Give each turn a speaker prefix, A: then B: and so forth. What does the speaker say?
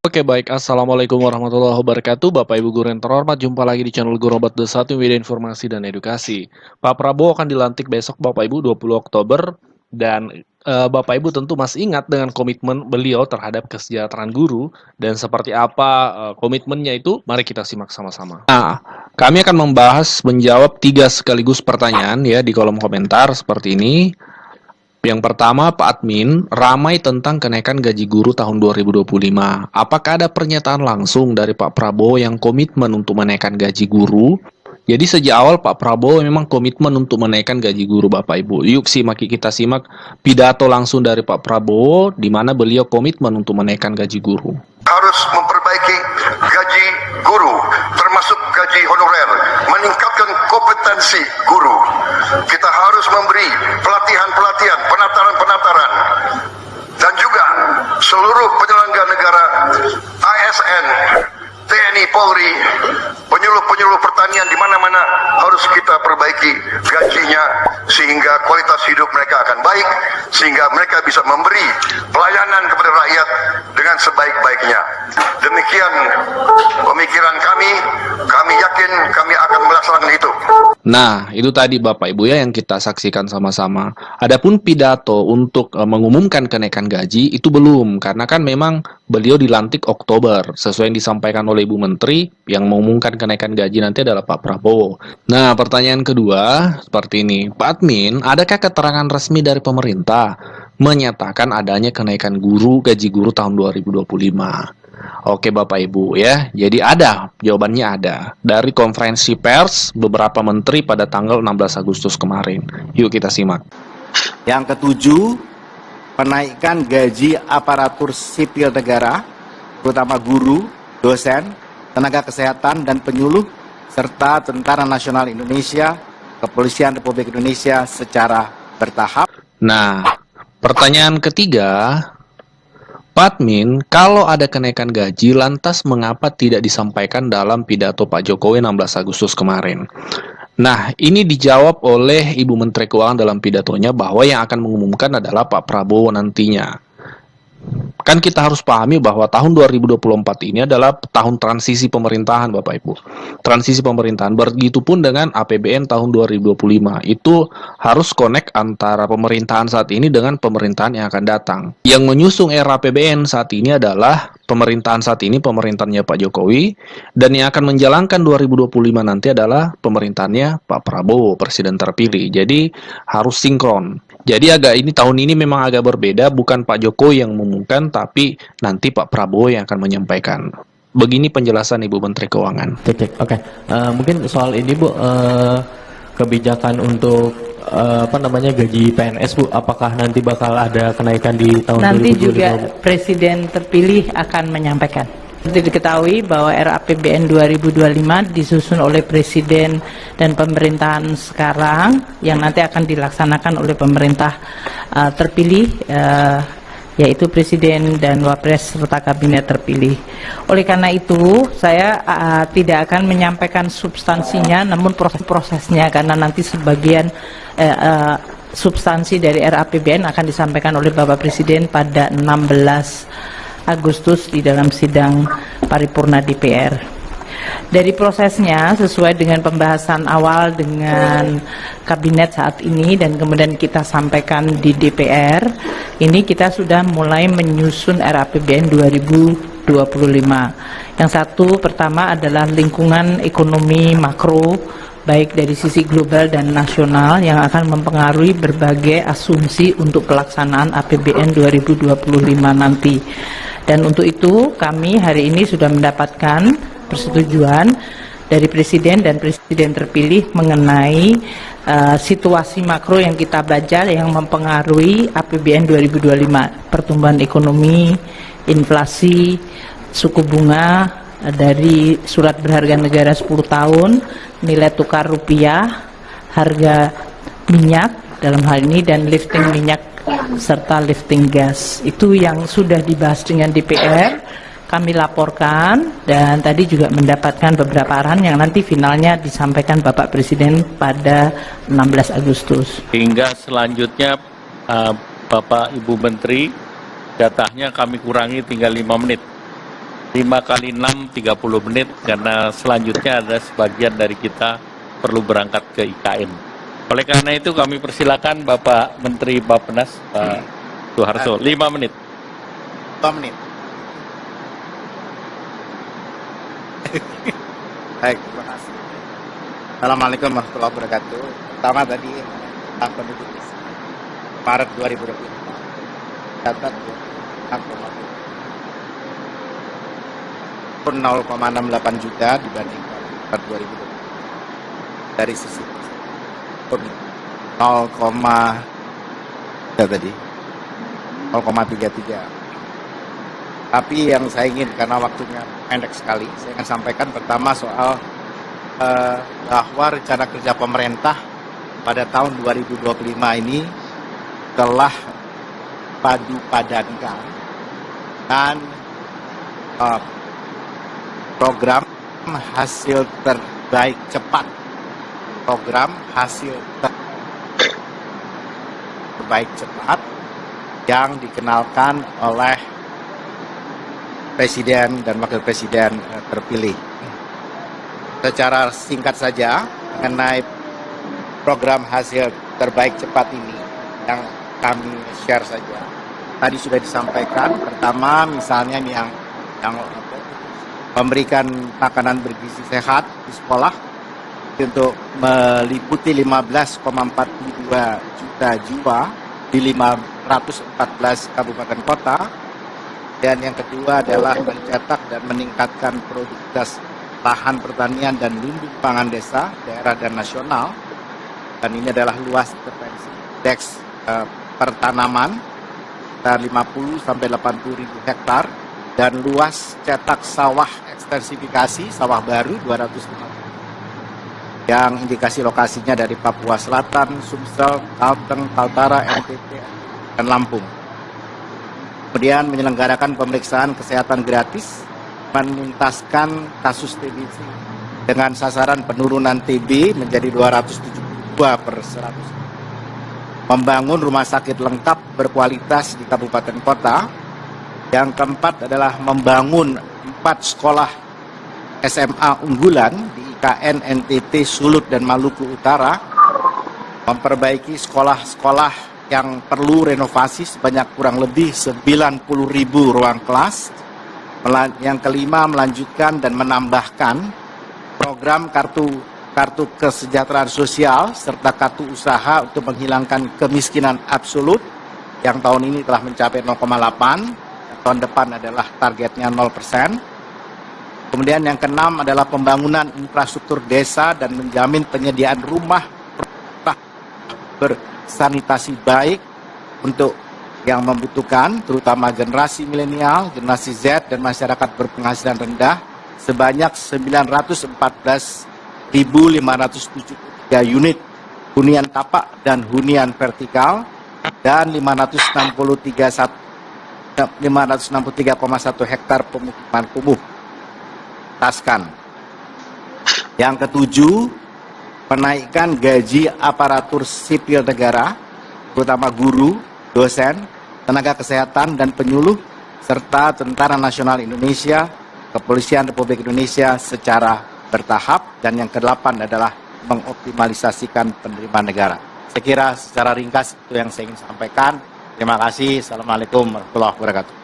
A: Oke baik, Assalamualaikum warahmatullahi wabarakatuh. Bapak Ibu guru yang terhormat, jumpa lagi di channel Guru Obat The 1 Media Informasi dan Edukasi. Pak Prabowo akan dilantik besok Bapak Ibu 20 Oktober dan Bapak Ibu tentu masih ingat dengan komitmen beliau terhadap kesejahteraan guru dan seperti apa komitmennya itu, mari kita simak sama-sama. Nah, kami akan membahas menjawab 3 sekaligus pertanyaan ya di kolom komentar seperti ini. Yang pertama, Pak Admin, ramai tentang kenaikan gaji guru tahun 2025. Apakah ada pernyataan langsung dari Pak Prabowo yang komitmen untuk menaikkan gaji guru? Jadi sejak awal Pak Prabowo memang komitmen untuk menaikkan gaji guru Bapak Ibu. Yuk kita simak pidato langsung dari Pak Prabowo di mana beliau komitmen untuk menaikkan gaji guru.
B: Harus memperbaiki gaji guru, termasuk gaji honorer, meningkatkan kompetensi guru. Kita harus memberi pelatihan-pelatihan, penataran-penataran, dan juga seluruh penyelenggara negara, ASN, TNI, Polri, penyuluh-penyuluh pertanian di mana-mana harus kita perbaiki gajinya sehingga kualitas hidup mereka akan baik, sehingga mereka bisa memberi pelayanan kepada rakyat dengan sebaik-baiknya. Demikian pemikiran kami yakin kami akan melaksanakan itu.
A: Nah, itu tadi Bapak Ibu ya yang kita saksikan sama-sama. Adapun pidato untuk mengumumkan kenaikan gaji itu belum, karena kan memang beliau dilantik Oktober, sesuai yang disampaikan oleh Ibu Menteri, yang mengumumkan kenaikan gaji nanti adalah Pak Prabowo. Nah, pertanyaan kedua seperti ini. Pak Admin, adakah keterangan resmi dari pemerintah menyatakan adanya kenaikan gaji guru tahun 2025? Oke Bapak Ibu ya, jadi ada, jawabannya ada. Dari konferensi pers beberapa menteri pada tanggal 16 Agustus kemarin. Yuk kita simak.
C: Yang ketujuh, penaikan gaji aparatur sipil negara, terutama guru, dosen, tenaga kesehatan, dan penyuluh, serta Tentara Nasional Indonesia, Kepolisian Republik Indonesia secara bertahap.
A: Nah, pertanyaan ketiga, Pak Admin, kalau ada kenaikan gaji, lantas mengapa tidak disampaikan dalam pidato Pak Jokowi 16 Agustus kemarin? Nah, ini dijawab oleh Ibu Menteri Keuangan dalam pidatonya bahwa yang akan mengumumkan adalah Pak Prabowo nantinya. Kan kita harus pahami bahwa tahun 2024 ini adalah tahun transisi pemerintahan Bapak Ibu. Transisi pemerintahan, begitupun dengan APBN tahun 2025. Itu harus connect antara pemerintahan saat ini dengan pemerintahan yang akan datang. Yang menyusung era APBN saat ini adalah pemerintahan saat ini, pemerintahannya Pak Jokowi, dan yang akan menjalankan 2025 nanti adalah pemerintahannya Pak Prabowo, Presiden terpilih. Jadi harus sinkron. Jadi tahun ini memang agak berbeda, bukan Pak Jokowi yang mengumumkan, tapi nanti Pak Prabowo yang akan menyampaikan. Begini penjelasan Ibu Menteri Keuangan.
D: Oke. Mungkin soal ini Bu, kebijakan untuk gaji PNS Bu, apakah nanti bakal ada kenaikan di tahun 2025?
E: Nanti juga Presiden terpilih akan menyampaikan. Seperti diketahui bahwa RAPBN 2025 disusun oleh Presiden dan pemerintahan sekarang yang nanti akan dilaksanakan oleh pemerintah terpilih, yaitu Presiden dan Wapres serta Kabinet terpilih. Oleh karena itu, saya tidak akan menyampaikan substansinya, namun proses-prosesnya, karena nanti sebagian substansi dari RAPBN akan disampaikan oleh Bapak Presiden pada 16 Agustus di dalam sidang paripurna DPR. Dari prosesnya, sesuai dengan pembahasan awal dengan kabinet saat ini dan kemudian kita sampaikan di DPR, ini kita sudah mulai menyusun RAPBN 2025. Yang satu pertama adalah lingkungan ekonomi makro, baik dari sisi global dan nasional, yang akan mempengaruhi berbagai asumsi untuk pelaksanaan APBN 2025 nanti. Dan untuk itu kami hari ini sudah mendapatkan persetujuan dari Presiden dan Presiden terpilih mengenai situasi makro yang kita baca yang mempengaruhi APBN 2025, pertumbuhan ekonomi, inflasi, suku bunga dari surat berharga negara 10 tahun, nilai tukar rupiah, harga minyak dalam hal ini, dan lifting minyak serta lifting gas. Itu yang sudah dibahas dengan DPR, kami laporkan, dan tadi juga mendapatkan beberapa arahan yang nanti finalnya disampaikan Bapak Presiden pada 16 Agustus.
F: Hingga selanjutnya Bapak Ibu Menteri, jatahnya kami kurangi tinggal 5 menit. 5 kali 6, 30 menit, karena selanjutnya ada sebagian dari kita perlu berangkat ke IKN. Oleh karena itu kami persilakan Bapak Menteri Bappenas, Pak Soeharto, 5 menit.
C: 2 menit. Baik, terima kasih. Assalamualaikum warahmatullahi wabarakatuh. Pertama tadi, penduduk Maret 2024 catat 0,68 juta dibandingkan Maret 2020. Dari sisi 0,33. Tapi yang saya ingin, karena waktunya pendek sekali, saya akan sampaikan pertama soal bahwa rencana kerja pemerintah pada tahun 2025 ini telah padu-padankan dan program hasil terbaik cepat, program hasil terbaik cepat yang dikenalkan oleh Presiden dan Wakil Presiden terpilih. Secara singkat saja mengenai program hasil terbaik cepat ini yang kami share saja. Tadi sudah disampaikan, pertama misalnya yang memberikan makanan bergizi sehat di sekolah untuk meliputi 15,42 juta jiwa di 514 kabupaten kota. Dan yang kedua adalah mencetak dan meningkatkan produktivitas lahan pertanian dan lumbung pangan desa, daerah dan nasional. Dan ini adalah luas intervensi indeks pertanaman 50 sampai 80 ribu hektar, dan luas cetak sawah ekstensifikasi sawah baru 250, yang indikasi lokasinya dari Papua Selatan, Sumsel, Kalteng, Kaltara, NTT, dan Lampung. Kemudian menyelenggarakan pemeriksaan kesehatan gratis, menuntaskan kasus TBC dengan sasaran penurunan TB menjadi 272 per 100. Membangun rumah sakit lengkap berkualitas di kabupaten kota. Yang keempat adalah membangun 4 sekolah SMA unggulan di IKN, NTT, Sulut, dan Maluku Utara. Memperbaiki sekolah-sekolah yang perlu renovasi sebanyak kurang lebih 90.000 ruang kelas. Yang kelima, melanjutkan dan menambahkan program kartu kesejahteraan sosial serta kartu usaha untuk menghilangkan kemiskinan absolut yang tahun ini telah mencapai 0,8, tahun depan adalah targetnya 0%. Kemudian yang keenam adalah pembangunan infrastruktur desa dan menjamin penyediaan rumah bersanitasi baik untuk yang membutuhkan, terutama generasi milenial, generasi Z, dan masyarakat berpenghasilan rendah, sebanyak 914.573 unit hunian tapak dan hunian vertikal, dan 563,1 hektar pemukiman kumuh. Taskan. Yang ketujuh, menaikkan gaji aparatur sipil negara, terutama guru, dosen, tenaga kesehatan, dan penyuluh, serta Tentara Nasional Indonesia, Kepolisian Republik Indonesia secara bertahap. Dan yang ke-8 adalah mengoptimalisasikan penerimaan negara. Saya kira secara ringkas itu yang saya ingin sampaikan. Terima kasih. Assalamualaikum warahmatullahi wabarakatuh.